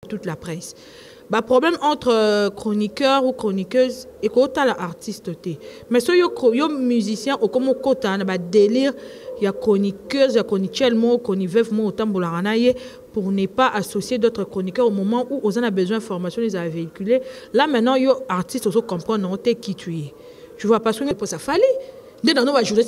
toute la presse. Le problème entre chroniqueur ou chroniqueuse et quand l'artiste. Mais si vous musicien ou comme un délire, il y a chroniqueuse, il y a chroniqueur, chroniqueuse, pour ne pas associer d'autres chroniqueurs au moment où on a besoin d'informations, les a véhiculées. Là maintenant, il y a artiste qui comprennent qui tu es. Tu vois, parce que ça fallait. Dans nos journées,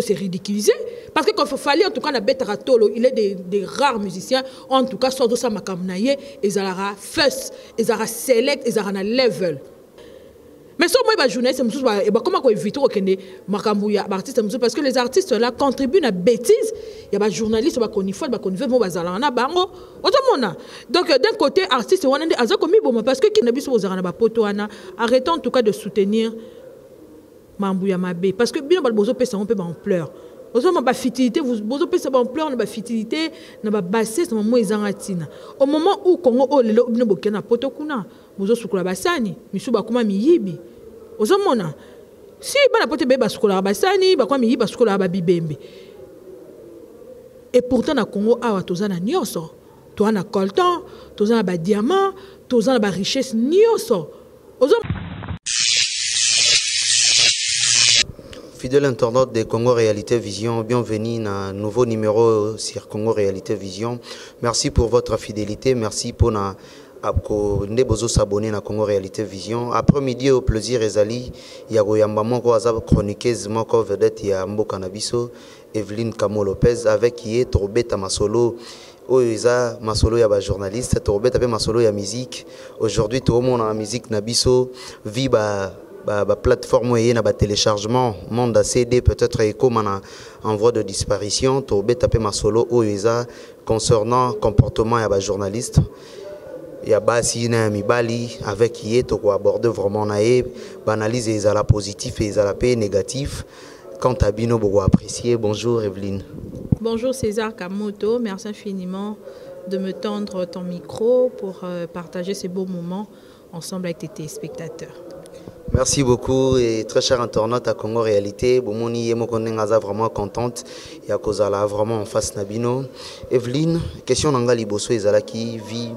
c'est ridiculisé. Parce que quand il fallait, en tout cas, la bête ratolo, il est des rares musiciens, en tout cas, soit de ça, makamnaye, ils ont first, ils ont select, ils ont level. Mais si moi, journée, c'est comment on évite makambuya artiste parce que les artistes là contribuent à la bêtise. Il y a des journalistes qui veulent bango. Donc d'un côté, artiste, on a parce que arrêtons en tout cas de soutenir Mambuya Mabé parce que bien bozo pesa on peut en pleurs. Bozo ma fitilité bozo pesa en pleurs na ba fitilité na ba bassesse na mo ezangatina. Au moment où Congo o lelo bino bokena poto kuna bozo sukula basani misu ba kuma miyibi. Ozo mona si bana pote be basukula basani ba kwa miyibi basukula ba bibembe. Et pourtant na Congo awa tozana nyonso. To ana coltan, tozana ba diamant, tozana ba richesse nyonso. Ozo Fidèle internaute de Congo Réalité Vision, bienvenue dans un nouveau numéro sur Congo Réalité Vision. Merci pour votre fidélité, merci pour nous s'abonner à Congo Réalité Vision. Après-midi, au plaisir, Ezali, il y a une chroniqueuse, vedette, il y a Mboka Nabiso, Evelyne Camo Lopez, avec qui est Torbeta Masolo. Oeza Masolo ya ba journaliste, Torbeta pe Masolo ya musique. Aujourd'hui, tout le monde en musique Nabiso, vit plateforme et na téléchargement monde CD peut-être comme en voie de disparition Torbé tapé ma solo oeza concernant comportement ya ba journaliste ya basi na mibali avec qui est to aborder vraiment naé analyse les ala positif et les ala négatif quant à bino beaucoup apprécié. Bonjour Evelyne. Bonjour César Kamoto, merci infiniment de me tendre ton micro pour partager ces beaux moments ensemble avec tes téléspectateurs. Merci beaucoup et très cher internaute à Congo Réalité. Bomoni Yemokonengaza vraiment contente. Il y a Kozala vraiment en face Nabino. Evelyne, question nanga liboso ezala qui vit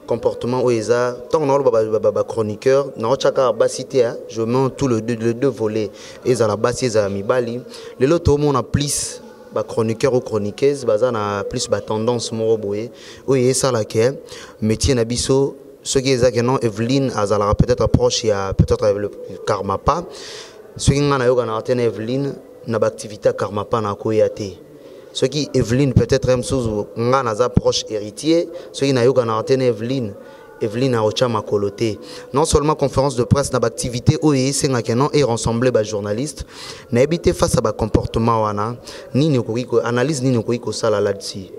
comportement oeza tant on a chroniqueur na chaka basité je mets tout le deux volets ezala basi ezala mibali le loto on a plus ba chroniqueur ou chroniqueuse bazana plus ba tendance moro boye oye ça la ke métier nabiso. Ce qui est non Evelyne azala peut-être proche il y a peut-être le karma pas ce qui ngana yo kana tena Evelyne na activité karma pas na koyate ce qui Evelyne peut-être même sous ngana za proche héritier ce qui na yo kana tena Evelyne a ocha makoloté non seulement conférence de presse na activité oye senga kenon et rassembler ba journaliste na habité face à ba comportement wana nini ko analyse nini ko sala là-dessus.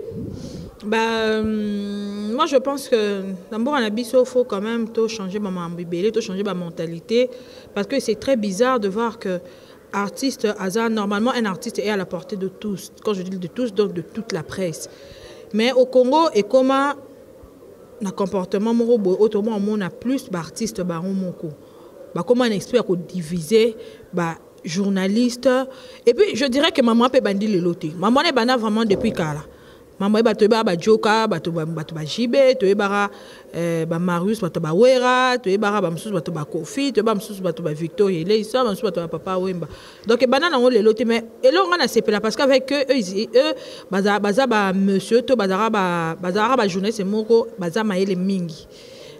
Moi je pense que d'abord en abisso faut quand même changer ma changer ma mentalité parce que c'est très bizarre de voir que artiste normalement un artiste est à la portée de tous, quand je dis de tous donc de toute la presse, mais au Congo et comment un comportement morobo autrement on a plus d'artistes baron moko comment un expert qu'on diviser journaliste et puis je dirais que maman peut bandi le loté maman est bana vraiment depuis kala. Maman bato ba joka bato ba jibe to ebara ba Marius bato ba wera to ebara ba msusu bato ba Kofi to ba msusu bato ba Victor ele ça msusu bato ba papa wemba donc banana on le loté mais elo ngana sepela parce qu'avec eux baza ba monsieur to bazara ba journaliste moko baza maele mingi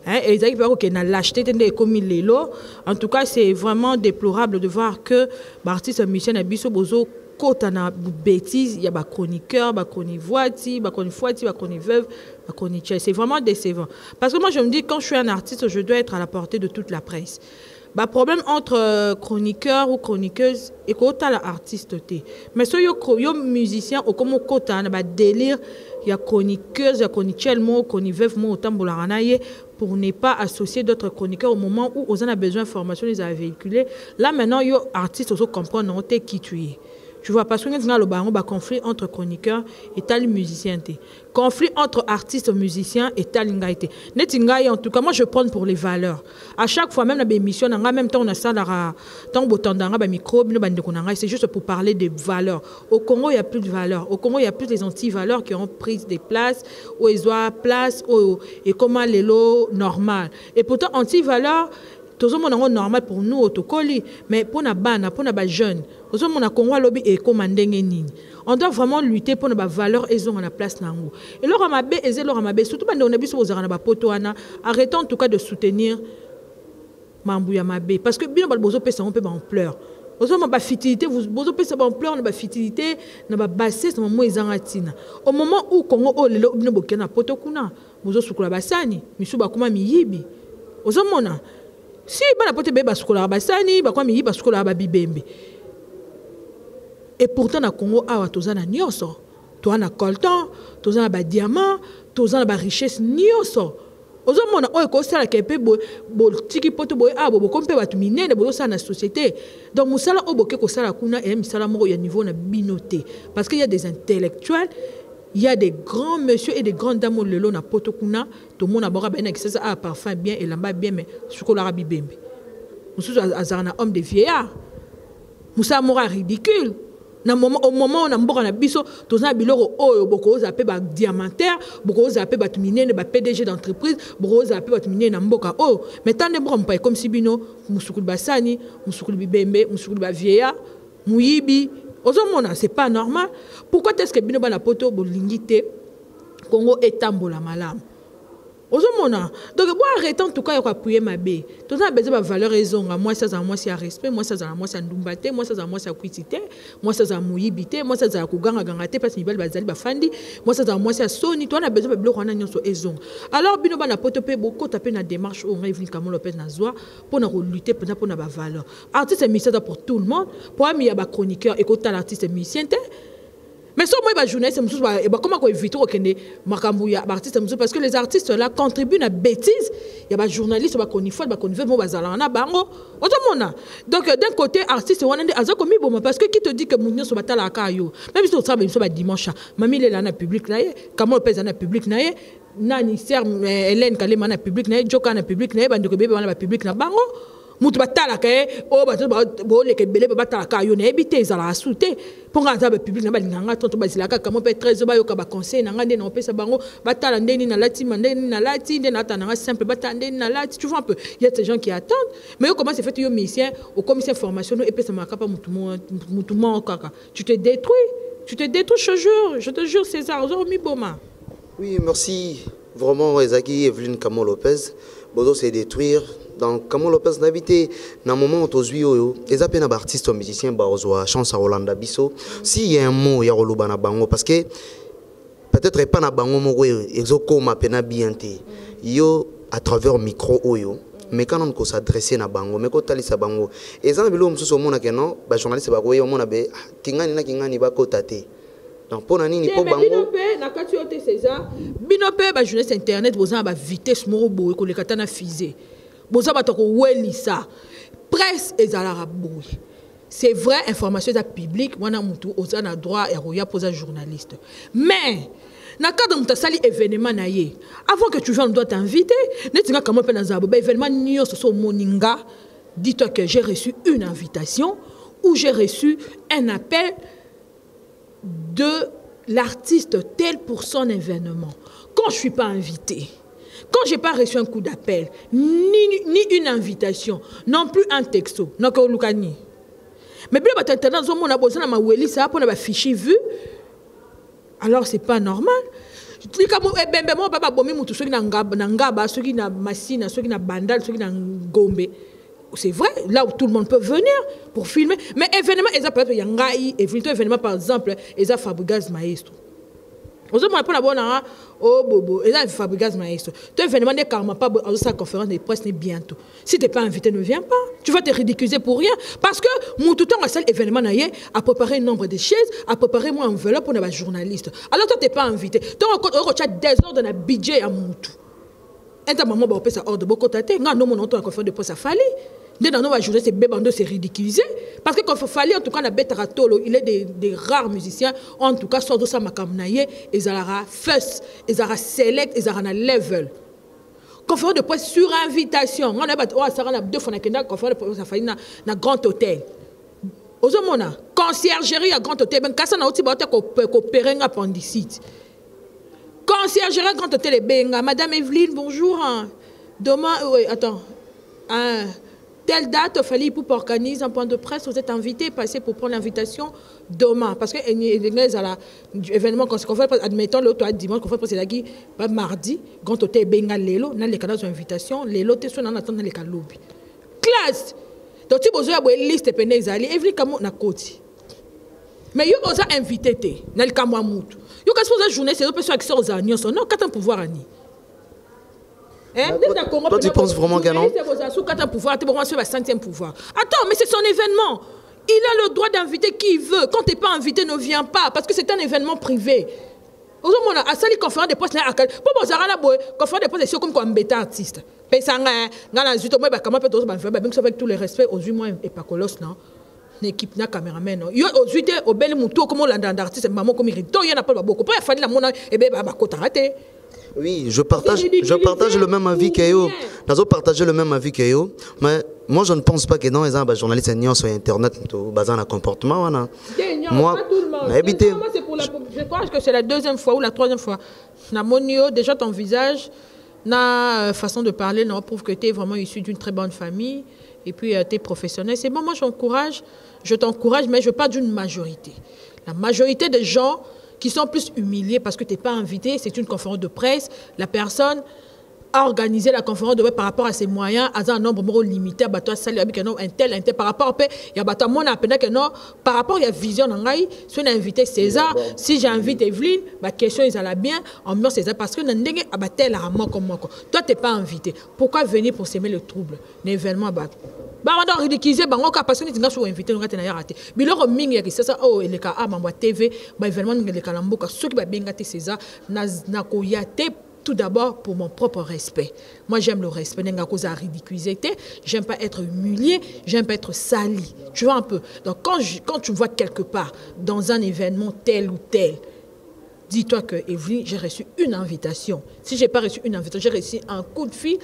et ils arrivent à na l'acheter comme lelo en tout cas c'est vraiment déplorable de voir que l'artiste Michel Abisso bozo quand on a bêtises, il y a des chroniqueurs, des chronivoiti, des chronifuati, des chroniveuves, des chronichers. C'est vraiment décevant. Parce que moi, je me dis, quand je suis un artiste, je dois être à la portée de toute la presse. Le problème entre chroniqueur ou chroniqueuse et quand l'artiste. Mais si vous êtes musicien, ou comme vous êtes délire, il y a chroniqueuse, il y a chronichel, chroniveuf, pour ne pas associer d'autres chroniqueurs au moment où on a besoin d'informations, les a véhiculées. Là, maintenant, il y a artistes qui comprennent qui tu es. Tu vois, parce que nous avons un conflit entre chroniqueurs et tel musicien. Conflit entre artistes et musiciens et tel ngaïté. En tout cas, moi je prends pour les valeurs. À chaque fois, même dans l'émission, en même temps, on a ça dans le micro, c'est juste pour parler des valeurs. Au Congo, il n'y a plus de valeurs. Au Congo, il y a plus des anti-valeurs qui ont pris des places, où ils ont place, et comment les lots normal. Et pourtant, anti-valeurs, tout le monde est normal pour nous, autocolis, mais pour les jeunes, tout le monde a Congo lobby et on doit vraiment lutter pour nos valeurs et ont la place dans nous. Et leur amabé, et leur amabé, surtout quand on a vu sur les poto, arrêtons en tout cas de soutenir Mambouya Mabé, parce que bien on besoin de on peut en pleurs. Vous avez une fertilité, vous avez besoin de fertilité, vous avez bassé, c'est au moment où Congo est le poto, vous avez la bassani, vous avez miyibi. Vous avez si bana pote beba sukola basani ba kwa mi ba sukola ba bibembe et pourtant na Congo awa tozana nyonso to na coltan tozana ba diamant tozana ba richesse nyonso ozomona oyo ko sala kepe bo tiki poto boy abo bo kompe batu minene bo sala na société donc musala oboke ko sala kuna et misala moko ya niveau na binoté parce qu'il y a des intellectuels. Il y a des grands messieurs et des grandes dames au lelo na potokuna tout le monde a bora ben que ça a parfum bien et lamba bien mais chocolat bibembe mususu azana homme de vieillard musa mora ridicule na moment au moment on a mboka na biso tozana biloko oyo boko zape ba diamantaire boko zape ba tuminene ba PDG d'entreprise boko zape ba tuminene na mboka oh mais tant de mboka mpa comme si bino musukulu basani musukulu bibembe musukulu ba vieillard muyibi. C'est pas normal. Pourquoi est-ce que Bino Bana Poto Bolingite Congo est tambola malam? Donc, bon, arrêtons en tout cas de appuyer ma baie. Tout ça a besoin de valeur raison. Moi, ça a moi, c'est respect. Moi, ça a moi, c'est ndumbate. Moi, ça a moi, c'est cuisité. Moi, ça a mouyibité. Moi, ça a kuganga gangate parce qu'il veut bazali bafandi. Moi, ça a moi, c'est soni. Toi, on a besoin de bloquer on a nyon so raison. Alors, Bino Bana Poto peut beaucoup taper na démarche où on a vu Kamon Lopez Nazoa pour nous lutter pour nos valeurs. Artiste et musicien pour tout le monde. Pour un milliard de chroniqueurs, écoutez l'artiste et musicien. Mais si moi, je journaliste, comment on évite parce que les artistes là contribuent à la bêtise. Il y a des journalistes qui connaissent donc d'un côté, artiste, parce que qui te dit que mon sont battu la caillou. Même si on travaille dimanche, mamie est là dans le public, comment on pèse dans le public, Nani, Hélène, Kalema dans le public, Joka dans le public, Bandokebe dans le public, mutu batala ke o bato bo le ke bele batala ka yo na ebité ezala asouté pour nga ba public na ba linganga tonto bazila ka kamo pe 13 ba yo ka ba conseil na ngande na pesa bango batala ndeni na lati mandeni na lati ndeni na tana simple batala ndeni na lati tu vois un peu il y a ces gens qui attendent mais comment c'est fait yo musicien au commissaire formation et pesa maka pa mutu mo kaka tu te détruis je te jure César Zomi Boma. Oui, merci vraiment Ezaki Evelyne Kamon Lopez bodo se détruire. Donc, Kamon Lopez n'habité dans un moment où tu as des artistes musiciens qui ont chance à Rolanda Bisso. S'il y a un mot, il y a un bango parce que peut-être pas na bango mo exoko ma pena bien yo à travers le micro oyo mais quand on s'adresser na bango mais ko talisa bango ezana bilo mususu mona ke non ba journaliste ba ko yo mona be kingani ba ko tate. Donc pour nani ni po bango binope na kati ote César binope ba journaliste internet bozana ba vitesse moko boye ko le katana fusée. Presse et c'est vrai, information est publique, on a droit à poser journaliste. Mais, dans le cadre de sali événement, avant que tu viennes, on doit t'inviter. Dis-toi que j'ai reçu une invitation ou j'ai reçu un appel de l'artiste tel pour son événement. Quand je ne suis pas invitée, quand je n'ai pas reçu un coup d'appel, ni une invitation, non plus un texto, non que Lukani. Mais bien, on a besoin de ça pour avoir fichier vu. Alors, ce n'est pas normal. C'est vrai, là où tout le monde peut venir pour filmer. Mais événement, événement par exemple, ils ont Fabregas Maestro. Vous avez la bonne bobo, et là, Fabregas Maestro. Tu es événement, pas sa conférence de presse bientôt. Si tu n'es pas invité, ne viens pas. Tu vas te ridiculiser pour rien. Parce que mon tout temps, à événement, a préparé un nombre de chaises, a préparé moi enveloppe pour les journalistes. Alors toi, tu n'es pas invité. Tu as des ordres dans le budget à mon tout. Et ta maman va faire ça hors de beaucoup de temps. Non, mon nom, conférence de presse à Fali. Dans nos journées, c'est bébando, c'est ridiculisé. Parce que quand il fallait, en tout cas, on a Betaratolo, il est des rares musiciens, en tout cas, soit de ça, Makamnaye, ils ont first, ils ont select, ils ont level. Conférence de presse sur invitation. On a deux fois, conférence de presse, ça fait un grand hôtel. Aux hommes, conciergerie à grand hôtel, ben, quand on a aussi coopérer en appendicite. Conciergerie à grand hôtel, benga. Madame Evelyne, bonjour. Demain, oui, attends. Telle date, il fallait pour organiser un point de presse, vous êtes invité, passez pour prendre l'invitation demain. Parce que l'événement, quand on fait, admettons, l'autre dimanche, qu'on fait, c'est mardi, grand hôtel benga lelo, dans les canaux d'invitation, lelo, t'es sur dans les canaux. Classe! Donc, tu as besoin de liste de Pénézali, Evelyne Kamo na côté. Mais vous avez invité, dans le Kamo Amoutou. Vous avez une journée, c'est une personne qui sort aux agneaux, non, qu'est-ce que pouvoir Annie? Toi, tu penses vraiment que non? Pouvoir. Attends, mais c'est son événement. Il a le droit d'inviter qui il veut. Quand tu n'es pas invité, ne viens pas. Parce que c'est un événement privé. Aujourd'hui, on a sali conférence de presse là. Pour vous dire là, conférence de presse c'est comme un bêta artiste. Pensanga, ngala zuto moi ba comment peut on faire même avec tous les respects aux moi et pas colos non. L'équipe na caméraman non. Yo aux huit au bel muto comme on l'a d'artiste maman comme il y en a pas beaucoup. Pour faire la mona et ben ba kota raté. Oui, je partage le même avis que yo. Nous partager le même avis que yo, mais moi je ne pense pas que dans les journalistes sur internet basant un comportement moi je crois que c'est la deuxième fois ou la troisième fois. Namonio déjà ton visage, na façon de parler non prouve que tu es vraiment issu d'une très bonne famille et puis tu es professionnel. C'est bon, moi je t'encourage mais je parle d'une majorité. La majorité des gens qui sont plus humiliés parce que tu n'es pas invité, c'est une conférence de presse, la personne a organisé la conférence de presse par rapport à ses moyens, à un nombre limité, à un tel, par rapport à il y a par rapport à la vision, si on a invité César, si j'invite Evelyne, ma question est là bien, ambiance César, parce que toi tu n'es pas invité. Pourquoi venir pour s'aimer le trouble? L'événement, on doit ridiculiser parce que nous sommes invités nous avons raté biloko mingi ya ça oh les cas à mambo TV événement les kalamboka ceux qui va bien gâter César na koyate tout d'abord pour mon propre respect. Moi j'aime le respect n'enga cause à ridiculiser, j'aime pas être humilié, j'aime pas être sali. Tu vois un peu. Donc quand tu me vois quelque part dans un événement tel ou tel, dis-toi que Evelyne, j'ai reçu une invitation. Si j'ai pas reçu une invitation, j'ai reçu un coup de fil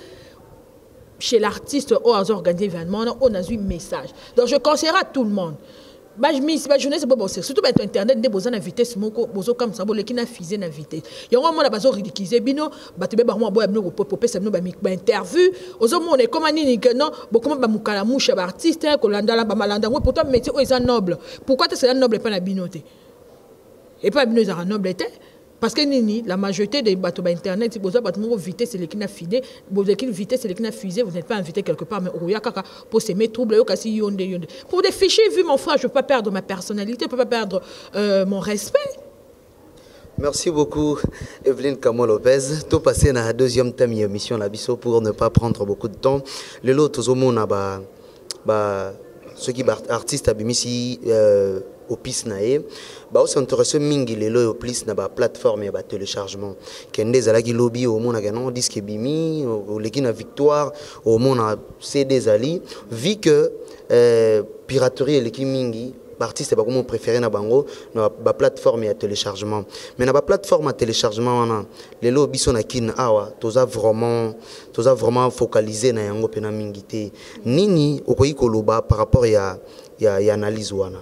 chez l'artiste où a organisé l'événement, on a eu un message. Donc je conseillerais à tout le monde. Je ne sais pas, surtout sur Internet, des besoins d'inviter, des comme ça, qui n'a fusé d'inviter. Il y a un moment où ridiculisé, bino, batebe ba moi boy popé ça ba interview, aux hommes on est comme ani que non, beaucoup ba mukala mouche ba artiste, ko landa la ba malanda, pourtant métier est noble. Pourquoi tu es noble et pas la binoté? Et pas bino est noble était. Parce que la majorité des bateaux Internet, si vous avez invité, c'est les qui n'a fidé, vous avez invité, c'est les qui n'a fusé, vous n'êtes pas invité quelque part, mais pour s'aimer trouble, pour des fichiers, vu mon frère, je ne peux pas perdre ma personnalité, je ne peux pas perdre mon respect. Merci beaucoup, Evelyne Kamo Lopez. Tout passé dans la deuxième thème de l'émission, pour ne pas prendre beaucoup de temps. Le lot, tout le monde a ceux qui sont artistes abimisi au pis nae ba aussi intéressé mingi lelo au plis na ba plateforme ya ba téléchargement kende zalaki lobby au mona ganon disque bimi au lekina victoire au mona CD zali vu que piraterie leki mingi artiste ba comme préféré na bango na ba plateforme ya téléchargement mais na ba plateforme ya téléchargement wana lelo biso na kin awa toza vraiment focalisé na yango pena mingi te nini okoyi koloba par rapport ya analyse wana.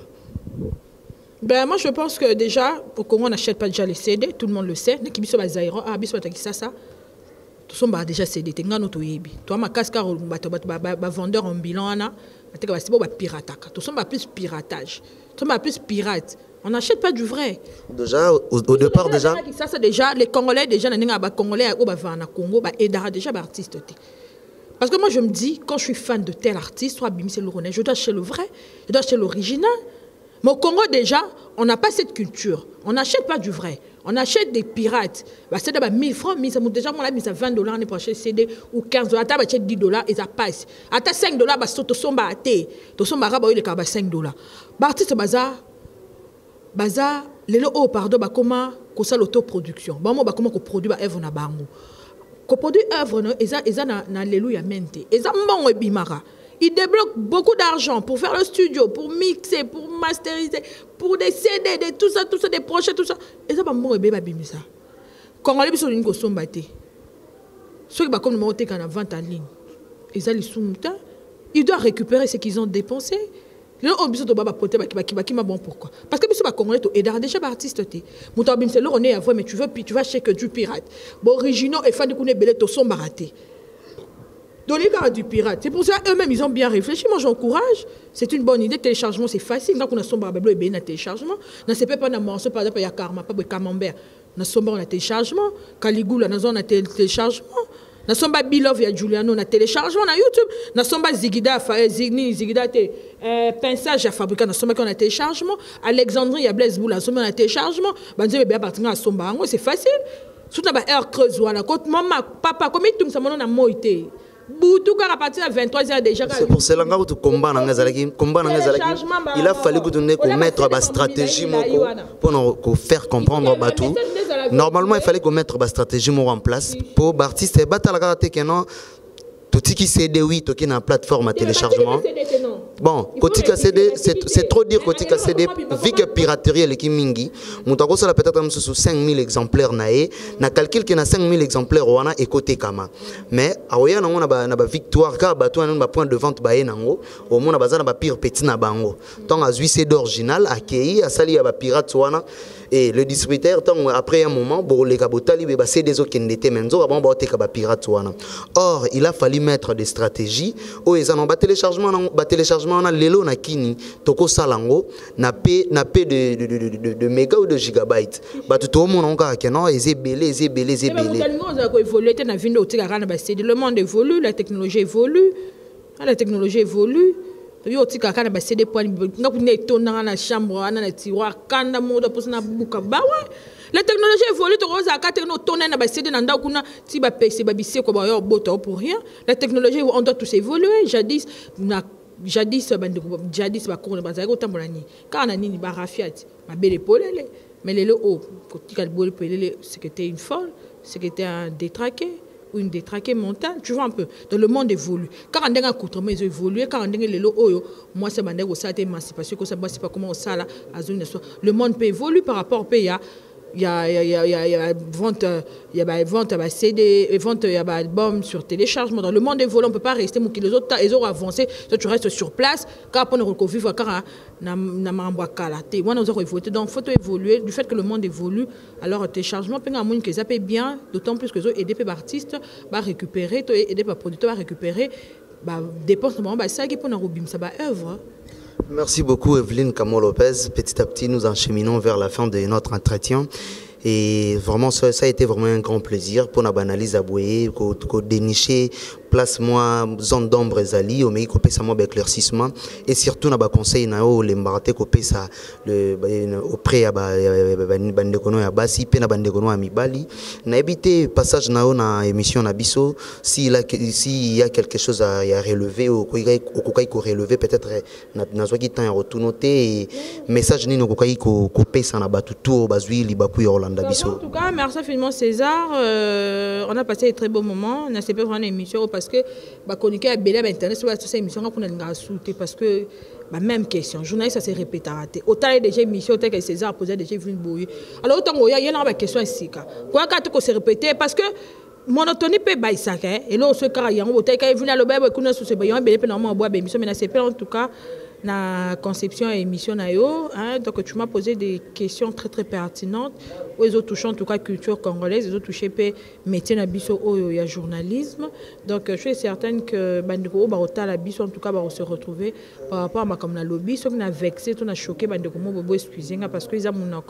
Ben moi je pense que déjà au Congo on n'achète pas déjà les CD, tout le monde le sait. Naki biso ba Zaïro, biso ta ça. Tout sont déjà CD, tenga no to yebi. Toi ma cascar ba vendeur ambulant ana, ateka ba sibo ba pirataka. Tout sont plus piratage. Tout sont plus pirate. On n'achète pas du vrai. Déjà au départ déjà ça déjà les Congolais déjà na ba Congolais au ba vana Congo ba aidera déjà ba artiste. Parce que moi je me dis quand je suis fan de tel artiste, soit Bimi c'est le Ronais, je dois acheter le vrai, je dois acheter l'original. Mais au Congo, déjà, on n'a pas cette culture. On n'achète pas du vrai. On achète des pirates. C'est d'abord 1000 francs, déjà, on a mis à $20 pour acheter CD ou $15. On achète $10 et ça passe. À $5, tu sommes à thé. Tu sommes à $5. L'artiste Baza, oh, pardon, comment ça l'autoproduction. Comment produit œuvre na bango. Ko produit œuvre, ils ont na alléluia mente. Ils ont bon et bimara. Ils débloquent beaucoup d'argent pour faire le studio, pour mixer, pour masteriser, pour des CD, tout ça, des projets, tout ça. Et ça, bon, bébé, ça. Quand on a besoin d'une costume bâtie, ceux qui comme numéro en vente en ligne, ils doivent récupérer ce qu'ils ont dépensé. Là, on besoin de bon pourquoi? Parce que les Congolais sont déjà artistes. Mais tu vas chez que du pirate. Bon, originaux et fans de Kounébélé sont baratés. Dans les cas du pirate, c'est pour ça eux-mêmes ils ont bien réfléchi. Moi j'encourage, c'est une bonne idée. Téléchargement c'est facile. Quand on a son barbelé et bien un téléchargement, on ne sait pas un morceau par exemple il y a karma, pas de camembert. On a son bar on a téléchargement, Caligula on a téléchargement. Na somba Bilov ya Giuliano na téléchargement na YouTube, na somba Zigida Zigida pensage à fabriquer na somba qu'on a téléchargement, Alexandrie ya Blaise Boula somba na téléchargement, banze be partir na somba c'est facile. Tout na ba heure creuse wana quand maman papa comme tout ça mon na moité. Boutou à partir de 23h déjà. C'est pour cela que tu combat il a fallu que tu mettre une stratégie pour faire comprendre Batou. Normalement, il fallait qu'on mette une stratégie en place pour l'artiste. Tout ce qui CD, oui, tout qui est dans la plateforme à téléchargement. Bon, Kotika CD, c'est trop dire Kotika CD, vu que piraterie est mingi, moutako ça peut-être sous 5000 exemplaires nae, na calcul que na 5000 exemplaires wana et côté kama. Mais aoya na ba victoire car bato na point de vente ba enango, au moins na bazana ba pire petit na bango. Tant à CD original accueilli à sali ba pirate wana et le distributeur tant après un moment bon les kabotali ba CD zo kendete menzo avant ba teka ba pirate wana. Or, il a fallu mettre des stratégies où ils ont téléchargement na lelo na kini toko salango na p de méga ou de gigabytes ba tout le monde encore que non ils belé le monde évolue, la technologie évolue. La technologie évolue. Yo tika kana ba CD point ngakune tona na chambre na tiroir kanda modo posna buka ba ouais. La technologie évolue to roza ka techno tona na ba CD na ndako kuna ti ba PC ba bise ko ba yo boto pour rien. La technologie on doit tous évoluer. Jadis ba ko na bazako tambola ni. Kana nini ba rafiat ba bele polele mais les o tika bole polele c'était une folle, c'était un détraqué. Ou une détraquée mentale, tu vois un peu. Donc le monde évolue. Quand on a un accoutrement, ils ont évolué. Quand on a le oyo, moi c'est bandé au ça émancipation, que ça c'est pas comment ça là, le monde peut évoluer par rapport au pays. Il y a vente, vente à CD, vente à album sur téléchargement. Dans le monde évolue, on ne peut pas rester. Les autres, ils ont avancé. Toi, tu restes sur place. Quand on a vivre, quand on a évolué. Donc, il faut évoluer. Du fait que le monde évolue, alors le téléchargement, ça peut bien, d'autant plus que les aider les artistes à récupérer, aider les producteurs à récupérer, dépenses, ça qui peut nous ça va œuvre. Merci beaucoup Evelyne Camo Lopez. Petit à petit, nous encheminons vers la fin de notre entretien. Et vraiment, ça a été vraiment un grand plaisir pour nous analyser à Boye, pour dénicher place moi zone d'ombre zali au mais qu'on ça moi éclaircissement et surtout na ba conseil na o les mbaraté qu'on ça le auprès à bande kono ya basi pe na bande kono ya mibali na éviter passage na o na émission na biso si y a quelque chose à relever ou ko relever peut-être na zo ki temps ya retourner message ni no ko couper ça na batu tout bazui libaku ya Orlando biso. En tout cas, merci infiniment César, on a passé de très beaux moments, on a fait vraiment une émission parce que chroniquer à Béla internet sur cette émission on a sauté parce que même question journaliste ça s'est répété autant déjà émission autant que César posait déjà Evelyne Boye alors autant il y a une question ici quoi quand se répéter parce que monotonie peut baisser et là ce cas il y a autant que Evelyne le bail qu'on a sous ce bail on peut normalement boire émission mais c'est pas en tout cas la conception et émission donc tu m'as posé des questions très très pertinentes où ils ont touché en tout cas culture congolaise, ils ont touché métier na biso il y a journalisme donc je suis certaine que bandeko ba la biso en tout cas va se retrouver par rapport à comme na lobby ce qui a vexé tout a choqué bandeko mo bobo excusez parce que ils a mon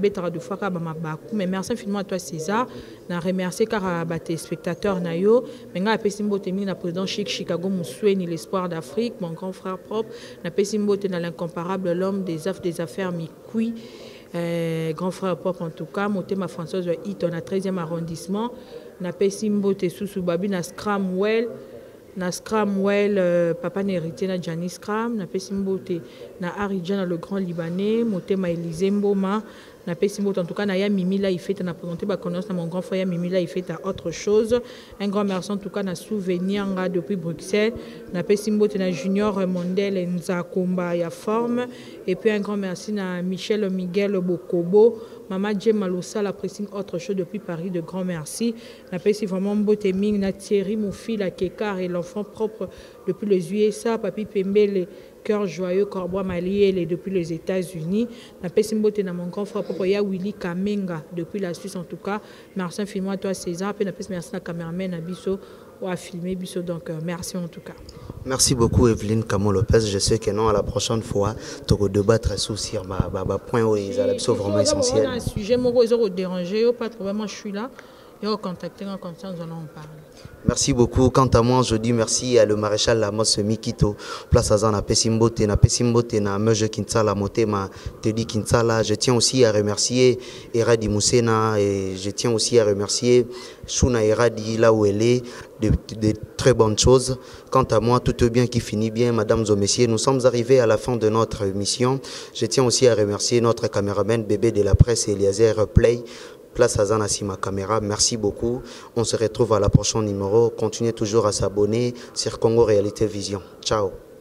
betara de fois ka ba mabaku mais merci infiniment à toi César na remercier car ba tes spectateurs na yo mais nga pesimbo temi na président Chicago Moussouni l'espoir d'Afrique mon grand frère propre na pesimbote dans l'incomparable l'homme des affaires Mikui grand frère propre en tout cas motema Françoise Hit on a 13e arrondissement na pesimbote sous babi na Scramwell papa n'héritier na Janice Scram na pesimbote na Aridjan le grand libanais motema Élysée Mboma na Pessimbo en tout cas na ya Mimi là il fait na présenté ba connaissance na mon grand frère Mimi là il fait à autre chose. Un grand merci en tout cas na souvenir nga depuis Bruxelles na Pessimbo na Junior Mondel Nzakomba ya forme et puis un grand merci na Michel Miguel Bokobo. Maman Djem Malosa la pressing autre chose depuis Paris, de grand merci. La paix vraiment Mboteming, na Thierry Moufi, la Kekar et l'enfant propre depuis les USA, Papi Pembe, les cœurs joyeux, Corbois Maliel depuis les États-Unis. La paix Mbote na mon grand frère propre, ya Willy Kamenga depuis la Suisse en tout cas. Merci infiniment à toi César, puis la paix merci à la caméraman Abisso ou à filmer Bisso, donc merci en tout cas. Merci beaucoup Evelyne Camo Lopez. Je sais que non, à la prochaine fois, tu vas débattre sur point où ils sont vraiment essentiels. Un sujet, moi, ils ont dérangé, pas de problème, moi je suis là. Et on contacter en conscience, nous allons en parler. Merci beaucoup. Quant à moi, je dis merci à le maréchal Lamos Mikito, place à Zana Pessimbote, na Meuje Kinsala, Motema, Teddy Kinsala. Je tiens aussi à remercier Eradi Moussena et je tiens aussi à remercier Shuna Eradi là où elle est, de très bonnes choses. Quant à moi, tout est bien qui finit bien, mesdames et messieurs. Nous sommes arrivés à la fin de notre mission. Je tiens aussi à remercier notre caméraman bébé de la presse, Eliezer Play. Place à Zanassi, ma caméra. Merci beaucoup. On se retrouve à la prochaine numéro. Continuez toujours à s'abonner sur Congo Réalité Vision. Ciao.